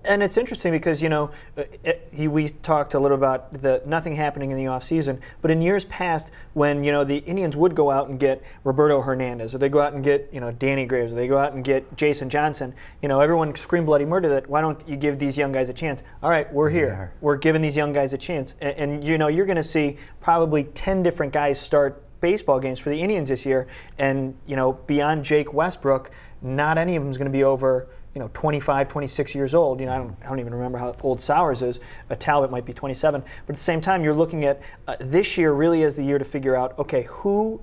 And it's interesting because, you know, we talked a little about the nothing happening in the offseason, but in years past when, you know, the Indians would go out and get Roberto Hernandez, or they go out and get, you know, Danny Graves, or they go out and get Jason Johnson, you know, everyone screamed bloody murder that why don't you give these young guys a chance? All right, we're here. Yeah. We're giving these young guys a chance. And you know, you're going to see probably 10 different guys start baseball games for the Indians this year, and, you know, beyond Jake Westbrook, not any of them is going to be over, you know, 25, 26 years old. You know, I don't even remember how old Sowers is. Talbot might be 27. But at the same time, you're looking at this year really as the year to figure out, okay, who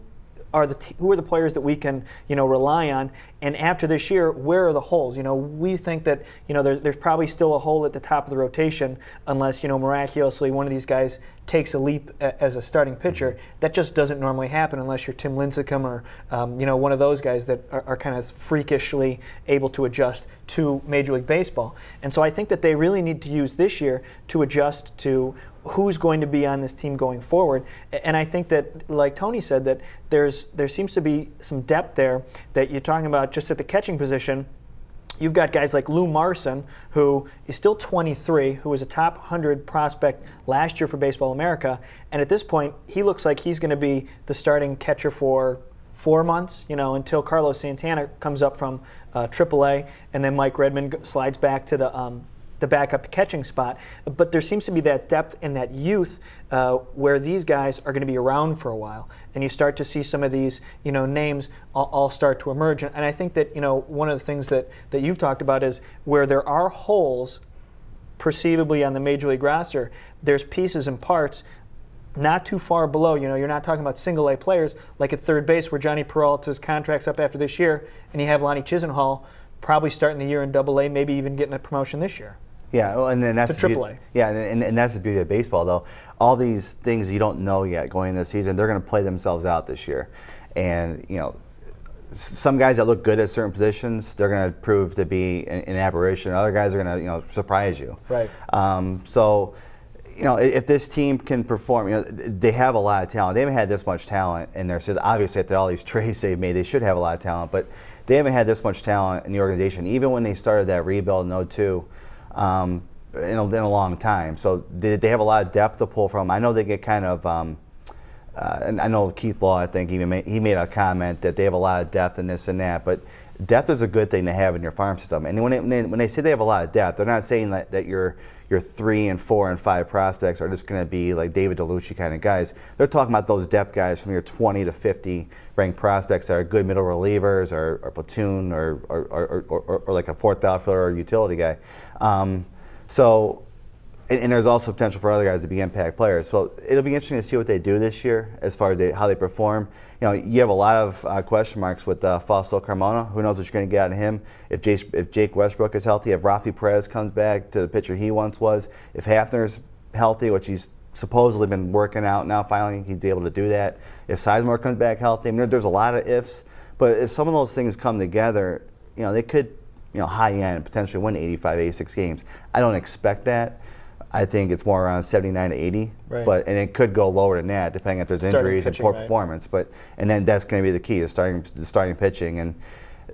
are the players that we can, you know, rely on, and after this year, where are the holes? You know, we think that, you know, there's probably still a hole at the top of the rotation unless, you know, miraculously one of these guys takes a leap as a starting pitcher. That just doesn't normally happen unless you're Tim Lincecum or, you know, one of those guys that are kind of freakishly able to adjust to Major League Baseball. And so I think that they really need to use this year to adjust to who's going to be on this team going forward. And I think that, like Tony said, that there seems to be some depth there that you're talking about just at the catching position. You've got guys like Lou Marson, who is still 23, who was a top 100 prospect last year for Baseball America, and at this point, he looks like he's going to be the starting catcher for 4 months, you know, until Carlos Santana comes up from AAA, and then Mike Redmond slides back to the backup catching spot. But there seems to be that depth and that youth where these guys are going to be around for a while, and you start to see some of these, you know, names all start to emerge. And I think that, you know, one of the things that you've talked about is where there are holes perceivably on the Major League roster, there's pieces and parts not too far below. You know, you're not talking about single A players like at third base where Johnny Peralta's contract's up after this year, and you have Lonnie Chisenhall probably starting the year in AA, maybe even getting a promotion this year. Yeah, well, and then that's to AAA. Yeah, and that's the beauty of baseball, though. All these things you don't know yet going into the season, they're going to play themselves out this year. And, you know, some guys that look good at certain positions, they're going to prove to be an aberration. Other guys are going to, you know, surprise you. Right. So, you know, if this team can perform, you know, they have a lot of talent. They haven't had this much talent in their system. Obviously, after all these trades they've made, they should have a lot of talent. But they haven't had this much talent in the organization, even when they started that rebuild in 02. In a long time. So they have a lot of depth to pull from. I know they get kind of, and I know Keith Law, I think he made a comment that they have a lot of depth in this and that, but depth is a good thing to have in your farm system. And when they say they have a lot of depth, they're not saying that your 3 and 4 and 5 prospects are just going to be like David DeLucci kind of guys. They're talking about those depth guys from your 20 to 50 ranked prospects that are good middle relievers or platoon or like a fourth outfielder or utility guy. So, and there's also potential for other guys to be impact players. So it'll be interesting to see what they do this year as far as how they perform. You know, you have a lot of question marks with Fausto Carmona. Who knows what you're going to get out of him? If Jake Westbrook is healthy, if Rafi Perez comes back to the pitcher he once was, if Hafner's healthy, which he's supposedly been working out now, finally he's able to do that. If Sizemore comes back healthy, I mean, there's a lot of ifs. But if some of those things come together, you know, they could, you know, high end potentially win 85, 86 games. I don't expect that. I think it's more around 79 to 80, right. And it could go lower than that depending if there's injuries and poor performance. And then that's going to be the key, is starting pitching, and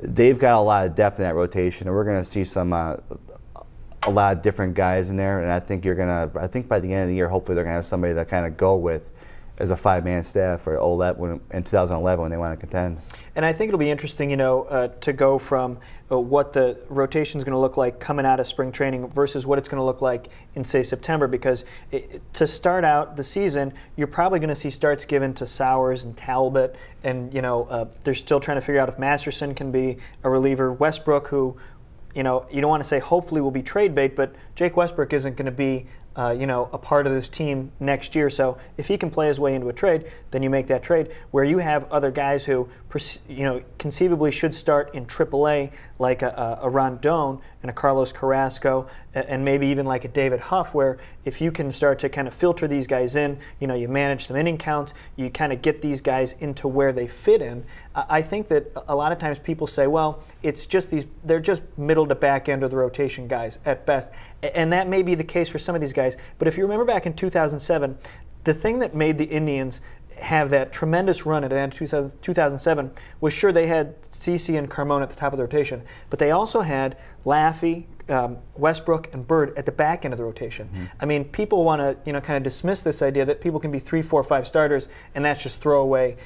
they've got a lot of depth in that rotation, and we're going to see some a lot of different guys in there. And I think I think by the end of the year, hopefully they're going to have somebody to kind of go with as a 5-man staff for in 2011 when they want to contend. And I think it'll be interesting, you know, to go from what the rotation is going to look like coming out of spring training versus what it's going to look like in, say, September, because to start out the season, you're probably going to see starts given to Sowers and Talbot, and, you know, they're still trying to figure out if Masterson can be a reliever. Westbrook, who, you know, you don't want to say hopefully will be trade bait, but Jake Westbrook isn't going to be you know, a part of this team next year. So if he can play his way into a trade, then you make that trade. Where you have other guys who, you know, conceivably should start in AAA, like a Rondon and a Carlos Carrasco, and maybe even like a David Huff, where if you can start to kind of filter these guys in, you know, you manage some inning counts, you kind of get these guys into where they fit in. I think that a lot of times people say, well, it's just they're just middle to back end of the rotation guys at best. And that may be the case for some of these guys. But if you remember back in 2007, the thing that made the Indians have that tremendous run at the end of 2007 was, sure, they had CeCe and Carmona at the top of the rotation, but they also had Laffey, Westbrook and Bird at the back end of the rotation. I mean, people want to kind of dismiss this idea that people can be 3, 4, 5 starters and that's just throwaway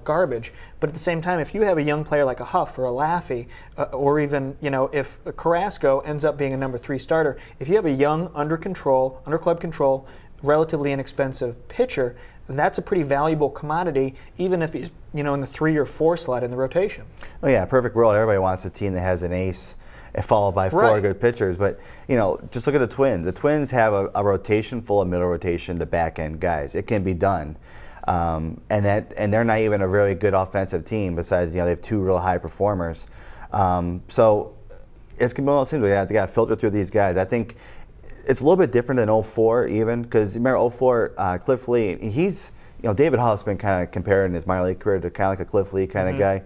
garbage. But at the same time, if you have a young player like a Huff or a Laffey, or even if Carrasco ends up being a number 3 starter, if you have a young, under club control, relatively inexpensive pitcher, that's a pretty valuable commodity, even if he's in the 3 or 4 slot in the rotation. Oh yeah, perfect world. Everybody wants a team that has an ace followed by 4 good pitchers. But just look at the Twins. The Twins have a rotation full of middle rotation to back end guys. It can be done, and they're not even a really good offensive team. Besides, they have 2 real high performers. So it's gonna be one of those things. They got to filter through these guys. I think it's a little bit different than 04 even, because remember 04, Cliff Lee, he's, David Huff's been kind of compared in his minor league career to kind of like a Cliff Lee kind of guy.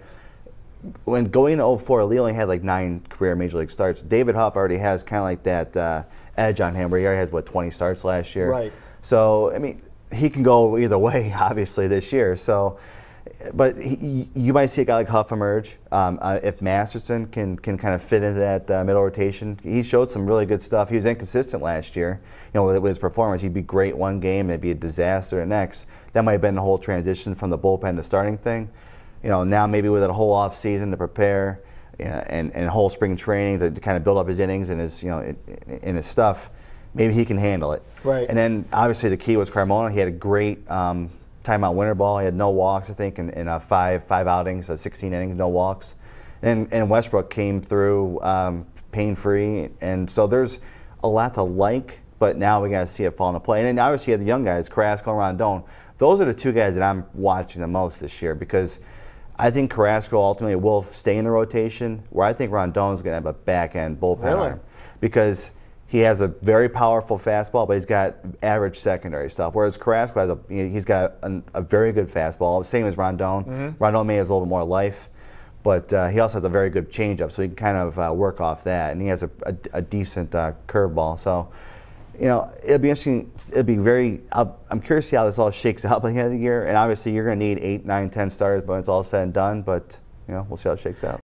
When going into 04, Lee only had like 9 career major league starts. David Huff already has kind of like that edge on him where he already has, 20 starts last year. Right. So, I mean, he can go either way, obviously, this year. So, but you might see a guy like Huff emerge. If Masterson can kind of fit into that middle rotation. He showed some really good stuff. He was inconsistent last year. With his performance, he'd be great one game, it'd be a disaster the next. That might have been the whole transition from the bullpen to starting thing. Now maybe with a whole off season to prepare, and whole spring training to kind of build up his innings and his in his stuff, maybe he can handle it. Right. And then obviously the key was Carmona. He had a great timeout winter ball. He had no walks, I think, in 5 outings, 16 innings, no walks. And Westbrook came through pain-free. And so there's a lot to like, but now we got to see it fall into play. And then obviously you have the young guys, Carrasco and Rondon. Those are the 2 guys that I'm watching the most this year, because I think Carrasco ultimately will stay in the rotation, where I think Rondon's going to have a back-end bullpen arm, because he has a very powerful fastball, but he's got average secondary stuff. Whereas Carrasco has he's got a very good fastball, same as Rondon. Rondon may has a little bit more life, but he also has a very good changeup, so he can kind of work off that. And he has a decent curveball. So, it'll be interesting. It'll be very. I'm curious to see how this all shakes out by the end of the year. And obviously, you're going to need 8, 9, 10 starters when it's all said and done. But we'll see how it shakes out.